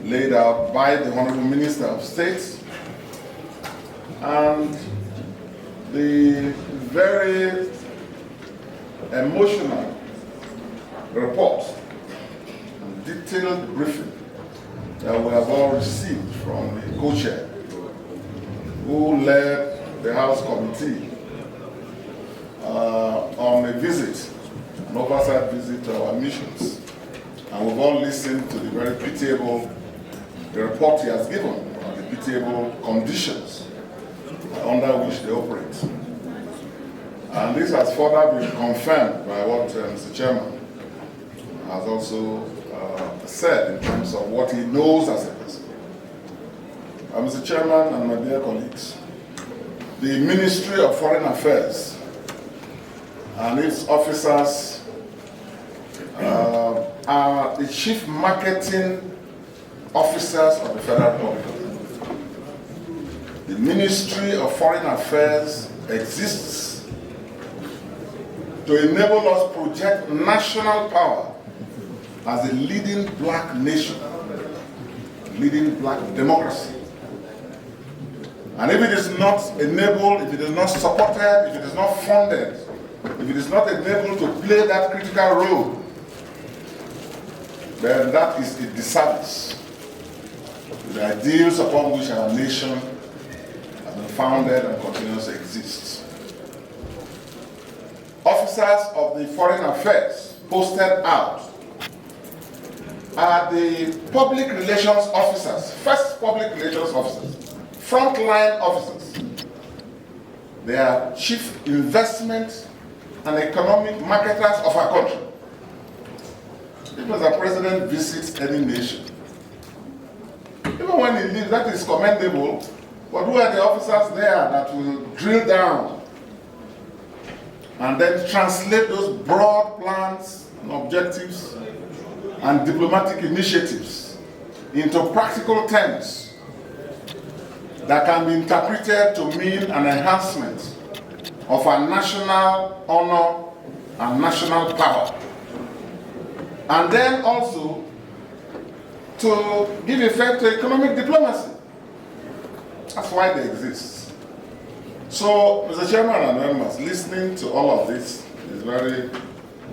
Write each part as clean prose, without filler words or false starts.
laid out by the Honorable Minister of State, and the very emotional report and detailed briefing that we have all received from the co-chair who led the House Committee on a visit, an oversight visit to our missions. And we've all listened to the very pitiable report he has given on the pitiable conditions under which they operate. And this has further been confirmed by what Mr. Chairman has also said in terms of what he knows as a person. Mr. Chairman and my dear colleagues, the Ministry of Foreign Affairs and its officers are the chief marketing officers of the Federal Republic. The Ministry of Foreign Affairs exists to enable us project national power as a leading black nation, leading black democracy. And if it is not enabled, if it is not supported, if it is not funded, if it is not enabled to play that critical role, then that is a disservice to the ideals upon which our nation has been founded and continues to exist. Officers of the Foreign Affairs posted out are the public relations officers, first public relations officers, frontline officers. They are chief investment and economic marketers of our country. Because the president visits any nation, even when he leaves, that is commendable, but who are the officers there that will drill down and then translate those broad plans and objectives and diplomatic initiatives into practical terms that can be interpreted to mean an enhancement of our national honor and national power. And then also to give effect to economic diplomacy. That's why they exist. So, Mr. Chairman and members, listening to all of this is very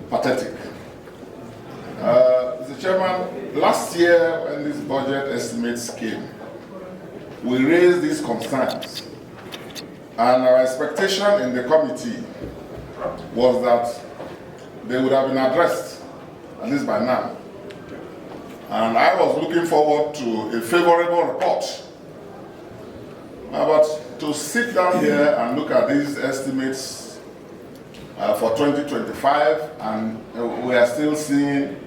pathetic. Mr. Chairman, last year when these budget estimates came, we raised these concerns. And our expectation in the committee was that they would have been addressed, at least by now. And I was looking forward to a favorable report. But to sit down here and look at these estimates for 2025, and we are still seeing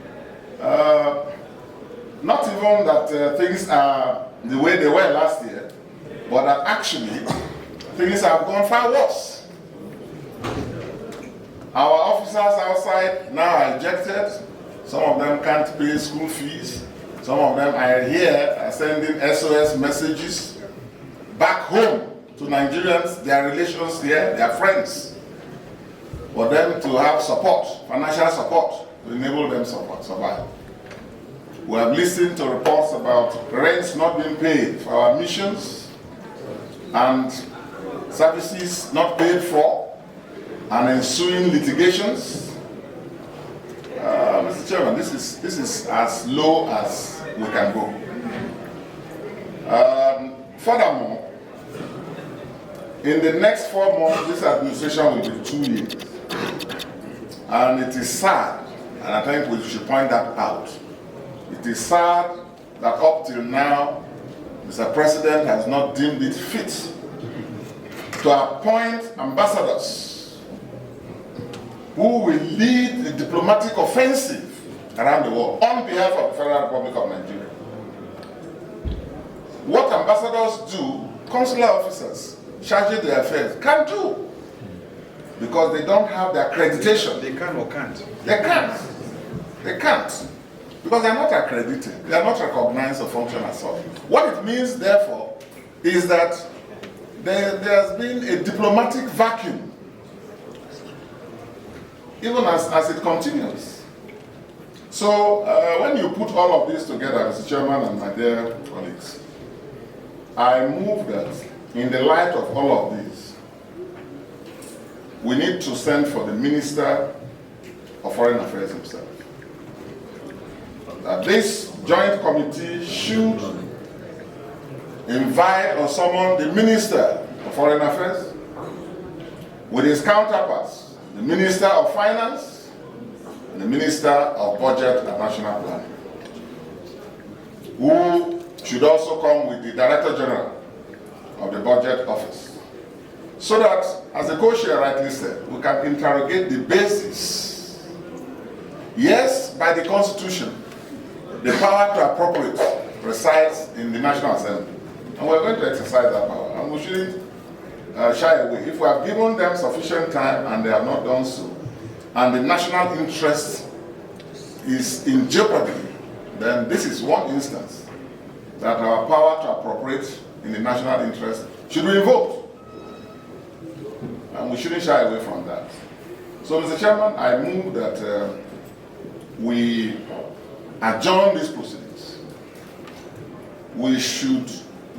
not even that things are the way they were last year, but that actually things have gone far worse. Our officers outside now are ejected. Some of them can't pay school fees. Some of them are here are sending SOS messages back home to Nigerians, their relations here, their friends, for them to have support, financial support, to enable them to survive. We have listened to reports about rents not being paid for our missions and services not paid for and ensuing litigations. Mr. Chairman, this is as low as we can go. Furthermore, in the next 4 months, this administration will be 2 years. And it is sad, and I think we should point that out. It is sad that up till now, Mr. President has not deemed it fit to appoint ambassadors who will lead the diplomatic offensive around the world on behalf of the Federal Republic of Nigeria. What ambassadors do, consular officers charging their affairs can't do, because they don't have the accreditation. They can or can't? They can't. They can't. Because they are not accredited. They are not recognized or function as such. What it means, therefore, is that there has been a diplomatic vacuum, even as it continues. So when you put all of this together, Mr. Chairman and my dear colleagues, I move that in the light of all of this, we need to send for the Minister of Foreign Affairs himself. That this joint committee should invite or summon the Minister of Foreign Affairs with his counterparts, the Minister of Finance and the Minister of Budget and National Planning, who should also come with the Director General of the Budget Office, so that, as the co-chair rightly said, we can interrogate the basis. Yes, by the Constitution, the power to appropriate resides in the National Assembly, and we're going to exercise that power, and we shouldn't shy away. If we have given them sufficient time and they have not done so, and the national interest is in jeopardy, then this is one instance that our power to appropriate in the national interest should be invoked. And we shouldn't shy away from that. So, Mr. Chairman, I move that we adjourn these proceedings. We should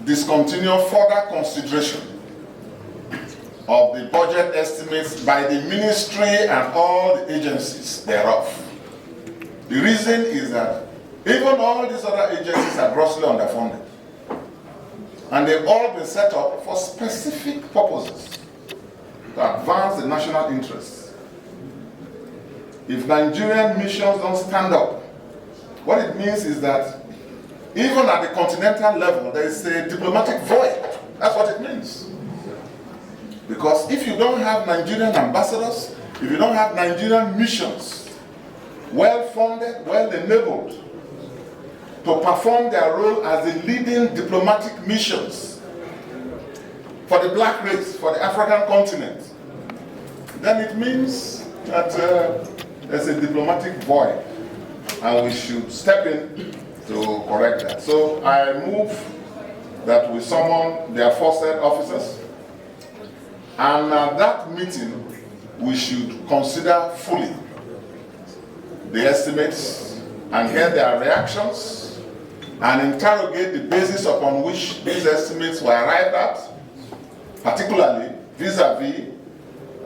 discontinue further consideration of the budget estimates by the ministry and all the agencies thereof. The reason is that even all these other agencies are grossly underfunded. And they've all been set up for specific purposes to advance the national interests. If Nigerian missions don't stand up, what it means is that even at the continental level, there is a diplomatic void. That's what it means. Because if you don't have Nigerian ambassadors, if you don't have Nigerian missions, well-funded, well-enabled, to perform their role as the leading diplomatic missions for the black race, for the African continent, then it means that there's a diplomatic void, and we should step in to correct that. So I move that we summon the aforesaid officers, and at that meeting we should consider fully the estimates and hear their reactions and interrogate the basis upon which these estimates were arrived at, particularly vis-a-vis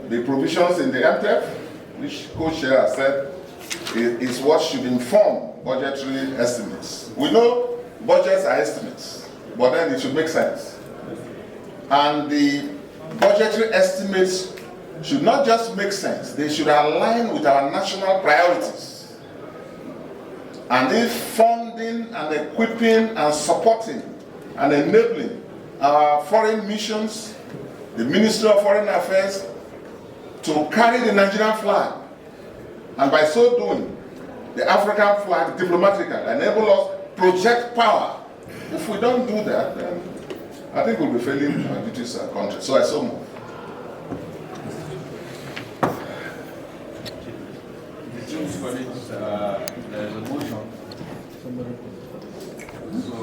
the provisions in the MTF, which co-chair has said is what should inform budgetary estimates. We know budgets are estimates, but then it should make sense. And the budgetary estimates should not just make sense, they should align with our national priorities. And if funding and equipping and supporting and enabling our foreign missions, the Ministry of Foreign Affairs, to carry the Nigerian flag, and by so doing, the African flag diplomatically enable us project power. If we don't do that, then I think we'll be failing our duties as a country. So I so move. There is a motion. So